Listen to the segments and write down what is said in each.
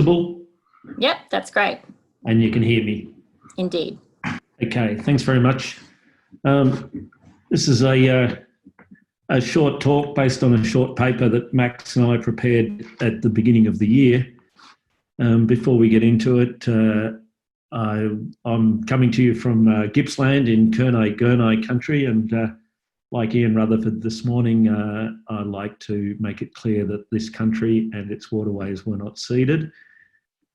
visible? Yep, that's great. And you can hear me? Indeed. Okay, thanks very much. This is a short talk based on a short paper that Max and I prepared at the beginning of the year. Before we get into it, I'm coming to you from Gippsland in Kurnai country, and like Ian Rutherford this morning, I'd like to make it clear that this country and its waterways were not ceded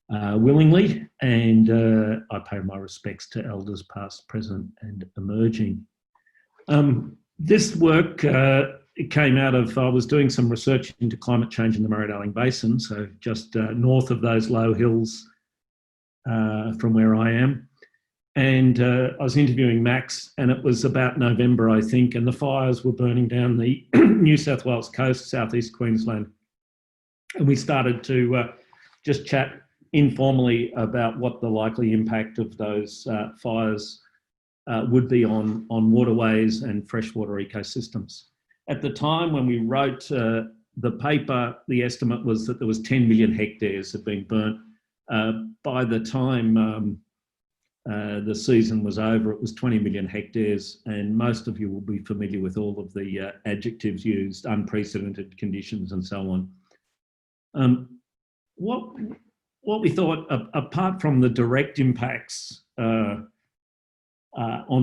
willingly, and I pay my respects to elders past, present and emerging. This work it came out of, I was doing some research into climate change in the Murray-Darling Basin, so just north of those low hills from where I am. And I was interviewing Max, and it was about November, I think, and the fires were burning down the New South Wales coast, southeast Queensland. And we started to just chat informally about what the likely impact of those fires would be on waterways and freshwater ecosystems. At the time when we wrote the paper, the estimate was that there was 10 million hectares had been burnt. By the time the season was over, it was 20 million hectares, and most of you will be familiar with all of the adjectives used, unprecedented conditions and so on. What we thought, apart from the direct impacts on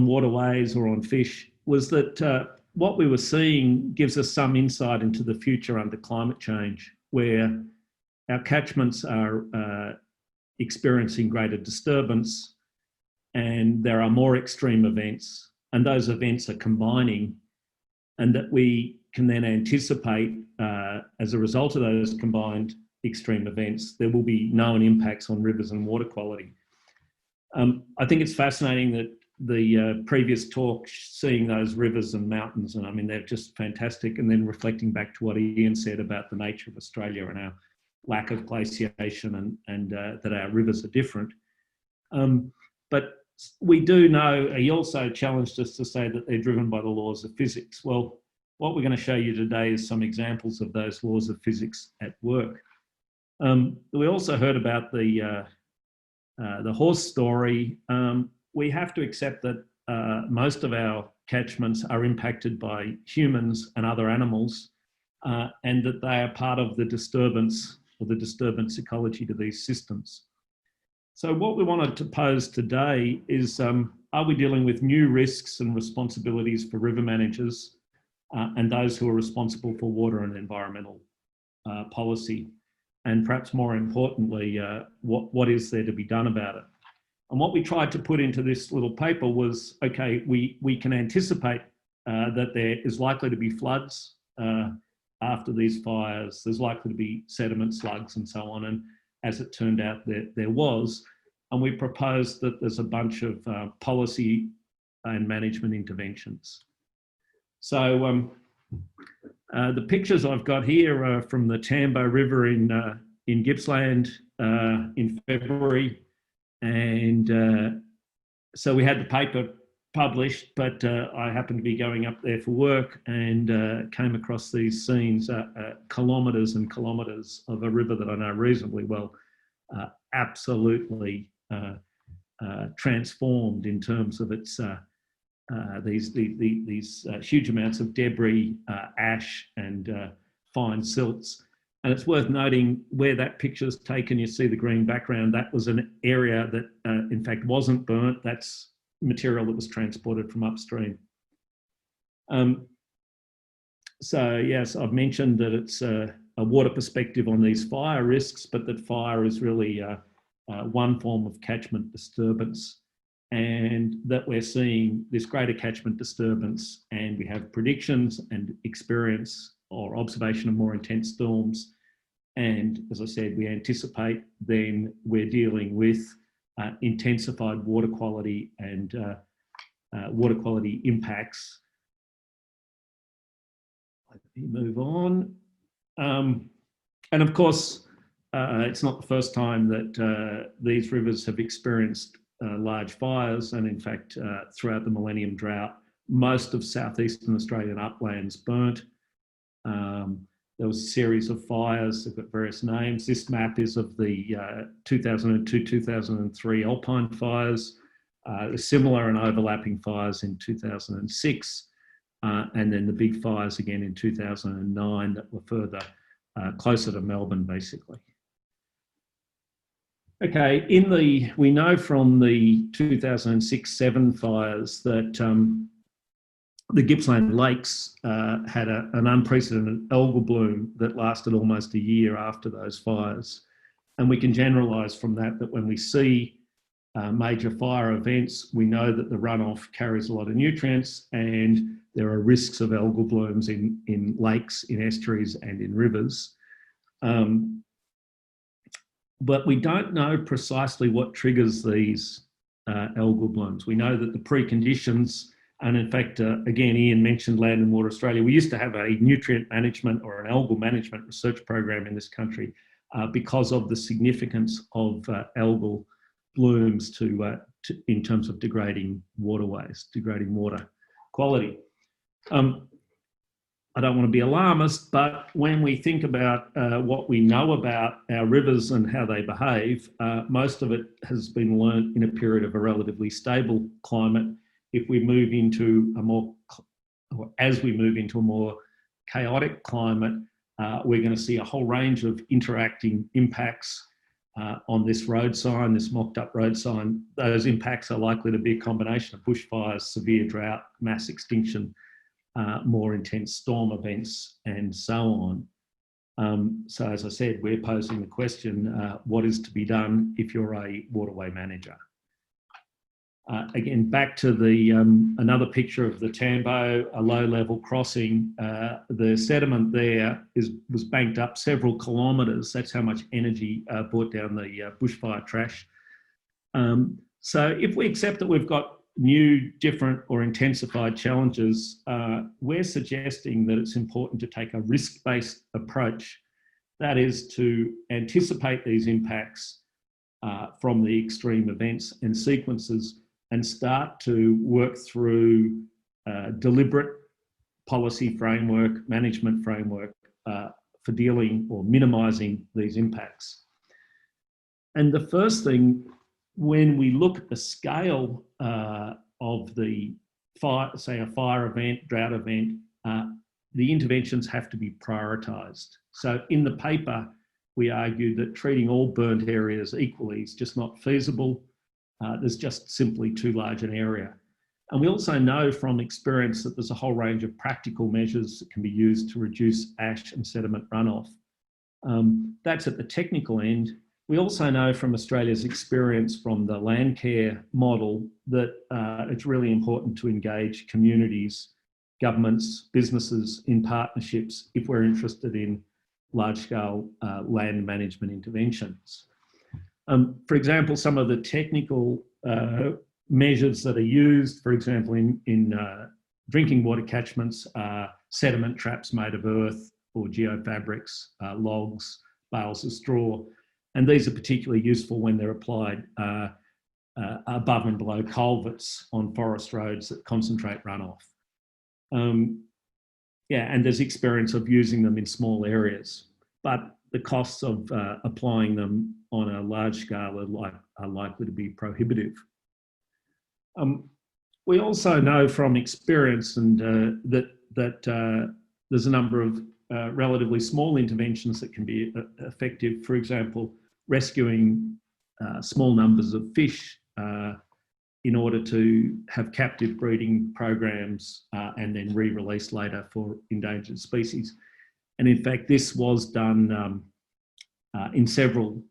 waterways or on fish, was that what we were seeing gives us some insight into the future under climate change, where our catchments are experiencing greater disturbance, and there are more extreme events, and those events are combining, and that we can then anticipate as a result of those combined extreme events, there will be known impacts on rivers and water quality. I think it's fascinating that the previous talk, seeing those rivers and mountains, and I mean, they're just fantastic, and then reflecting back to what Ian said about the nature of Australia and our lack of glaciation and that our rivers are different. But we do know, he also challenged us to say that they're driven by the laws of physics. Well, what we're going to show you today is some examples of those laws of physics at work. We also heard about the horse story. We have to accept that most of our catchments are impacted by humans and other animals, and that they are part of the disturbance or the disturbance ecology to these systems. So what we wanted to pose today is, are we dealing with new risks and responsibilities for river managers and those who are responsible for water and environmental policy? And perhaps more importantly, what is there to be done about it? And what we tried to put into this little paper was, okay, we can anticipate that there is likely to be floods after these fires. There's likely to be sediment slugs and so on. And as it turned out, there was. And we proposed that there's a bunch of policy and management interventions. So the pictures I've got here are from the Tambo River in Gippsland in February. And so we had the paper published, but I happened to be going up there for work and came across these scenes, kilometres and kilometres of a river that I know reasonably well, absolutely transformed in terms of its these huge amounts of debris, ash and fine silts. And it's worth noting where that picture is taken, you see the green background, that was an area that in fact wasn't burnt. That's material that was transported from upstream. So yes, I've mentioned that it's a water perspective on these fire risks, but that fire is really one form of catchment disturbance, and that we're seeing this greater catchment disturbance, and we have predictions and experience or observation of more intense storms. And as I said, we anticipate then we're dealing with intensified water quality and water quality impacts. Let me move on. And of course, it's not the first time that these rivers have experienced large fires, and in fact, throughout the Millennium Drought, most of southeastern Australian uplands burnt. there was a series of fires. They've got various names. This map is of the 2002-2003 Alpine fires. Similar and overlapping fires in 2006. And then the big fires again in 2009 that were further closer to Melbourne, basically. Okay, we know from the 2006-7 fires that the Gippsland Lakes had an unprecedented algal bloom that lasted almost a year after those fires. And we can generalise from that when we see major fire events, we know that the runoff carries a lot of nutrients and there are risks of algal blooms in lakes, in estuaries and in rivers. But we don't know precisely what triggers these algal blooms. We know that the preconditions, and in fact, again, Ian mentioned Land and Water Australia. We used to have a nutrient management or an algal management research program in this country because of the significance of algal blooms in terms of degrading waterways, degrading water quality. I don't want to be alarmist, but when we think about what we know about our rivers and how they behave, most of it has been learnt in a period of a relatively stable climate. If we move into as we move into a more chaotic climate, we're going to see a whole range of interacting impacts on this road sign, this mocked up road sign. Those impacts are likely to be a combination of bushfires, severe drought, mass extinction, more intense storm events, and so on. So as I said, we're posing the question, what is to be done if you're a waterway manager? Again, back to the another picture of the Tambo, a low-level crossing. The sediment there was banked up several kilometres. That's how much energy brought down the bushfire trash. So if we accept that we've got new, different or intensified challenges, we're suggesting that it's important to take a risk-based approach. That is to anticipate these impacts from the extreme events and sequences and start to work through deliberate policy framework, management framework for dealing or minimising these impacts. And the first thing, when we look at the scale of the fire, say a fire event, drought event, the interventions have to be prioritised. So in the paper, we argue that treating all burnt areas equally is just not feasible. There's just simply too large an area. And we also know from experience that there's a whole range of practical measures that can be used to reduce ash and sediment runoff. That's at the technical end. We also know from Australia's experience from the Landcare model that it's really important to engage communities, governments, businesses in partnerships if we're interested in large-scale land management interventions. For example, some of the technical measures that are used, for example, in drinking water catchments, are sediment traps made of earth or geofabrics, logs, bales of straw. And these are particularly useful when they're applied above and below culverts on forest roads that concentrate runoff. Yeah, and there's experience of using them in small areas, but the costs of applying them on a large scale are likely to be prohibitive. We also know from experience that there's a number of relatively small interventions that can be effective. For example, rescuing small numbers of fish in order to have captive breeding programs and then re-released later for endangered species. And in fact, this was done in several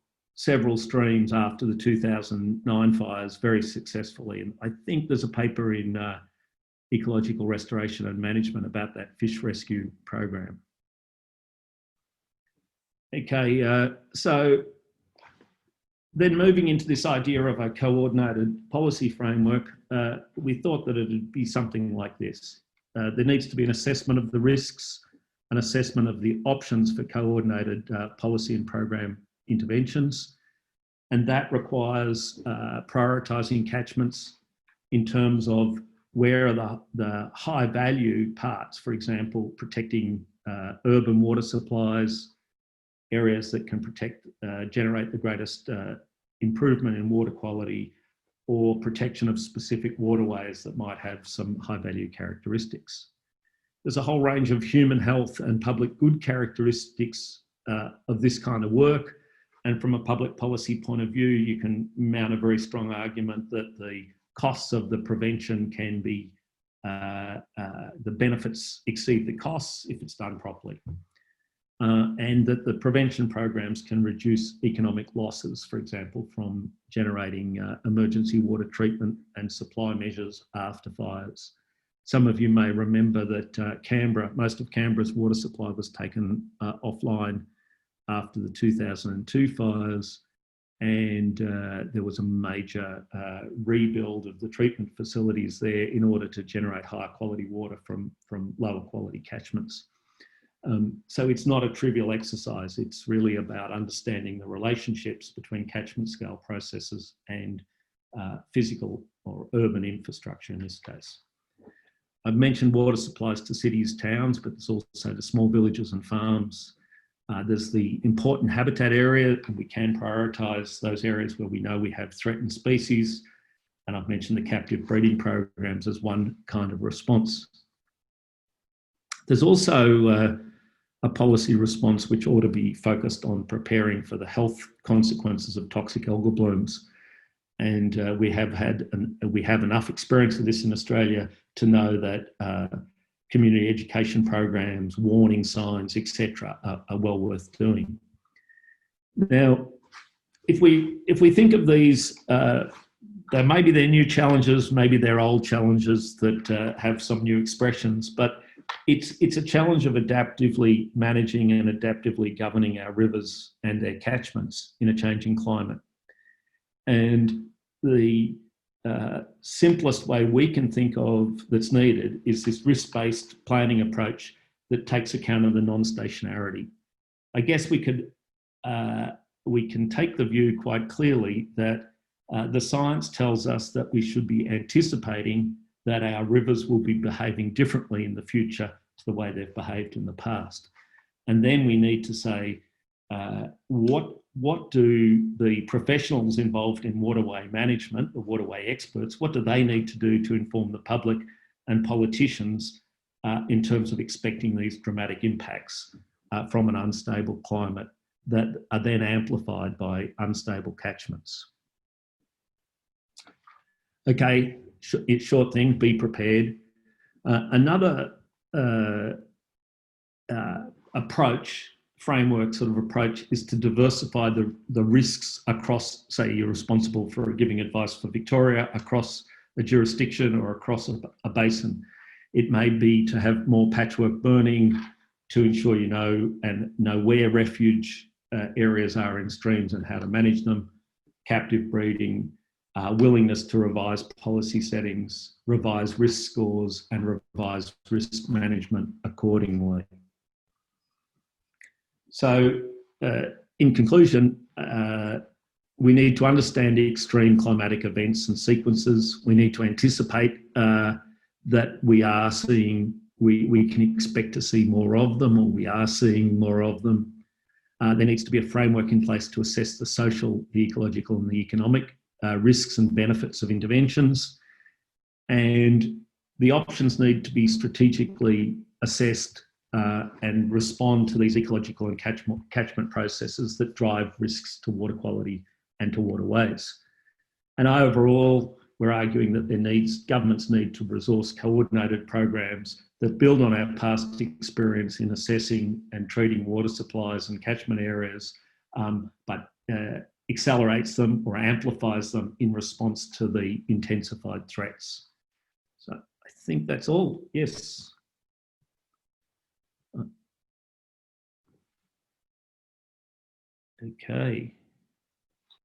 streams after the 2009 fires very successfully. And I think there's a paper in Ecological Restoration and Management about that fish rescue program. Okay, so then moving into this idea of a coordinated policy framework, we thought that it'd be something like this. There needs to be an assessment of the risks, an assessment of the options for coordinated policy and program interventions. And that requires prioritising catchments in terms of where are the high value parts, for example, protecting urban water supplies, areas that can generate the greatest improvement in water quality, or protection of specific waterways that might have some high value characteristics. There's a whole range of human health and public good characteristics of this kind of work. And from a public policy point of view, you can mount a very strong argument that the costs of the prevention can be, the benefits exceed the costs if it's done properly. And that the prevention programs can reduce economic losses, for example, from generating emergency water treatment and supply measures after fires. Some of you may remember that most of Canberra's water supply was taken offline after the 2002 fires, and there was a major rebuild of the treatment facilities there in order to generate higher quality water from lower quality catchments. So it's not a trivial exercise. It's really about understanding the relationships between catchment scale processes and physical or urban infrastructure in this case. I've mentioned water supplies to cities, towns, but there's also to small villages and farms. There's the important habitat area, and we can prioritise those areas where we know we have threatened species. And I've mentioned the captive breeding programs as one kind of response. There's also a policy response which ought to be focused on preparing for the health consequences of toxic algal blooms. And we have enough experience of this in Australia to know that community education programs, warning signs, etc., are well worth doing. Now, if we think of these, maybe they're new challenges, maybe they're old challenges that have some new expressions, but it's a challenge of adaptively managing and adaptively governing our rivers and their catchments in a changing climate. And the simplest way we can think of that's needed is this risk-based planning approach that takes account of the non-stationarity. I guess we can take the view quite clearly that the science tells us that we should be anticipating that our rivers will be behaving differently in the future to the way they've behaved in the past. And then we need to say, what do the professionals involved in waterway management, the waterway experts, what do they need to do to inform the public and politicians in terms of expecting these dramatic impacts from an unstable climate that are then amplified by unstable catchments? Okay, short thing, be prepared. Another framework sort of approach is to diversify the risks across, say you're responsible for giving advice for Victoria, across a jurisdiction or across a basin. It may be to have more patchwork burning to ensure you know where refuge areas are in streams and how to manage them, captive breeding, willingness to revise policy settings, revise risk scores and revise risk management accordingly. So in conclusion, we need to understand the extreme climatic events and sequences. We need to anticipate that we can expect to see more of them, or we are seeing more of them. There needs to be a framework in place to assess the social, the ecological and the economic risks and benefits of interventions. And the options need to be strategically assessed and respond to these ecological and catchment processes that drive risks to water quality and to waterways. And overall, we're arguing that governments need to resource coordinated programs that build on our past experience in assessing and treating water supplies and catchment areas, but accelerates them or amplifies them in response to the intensified threats. So I think that's all. Yes. Okay.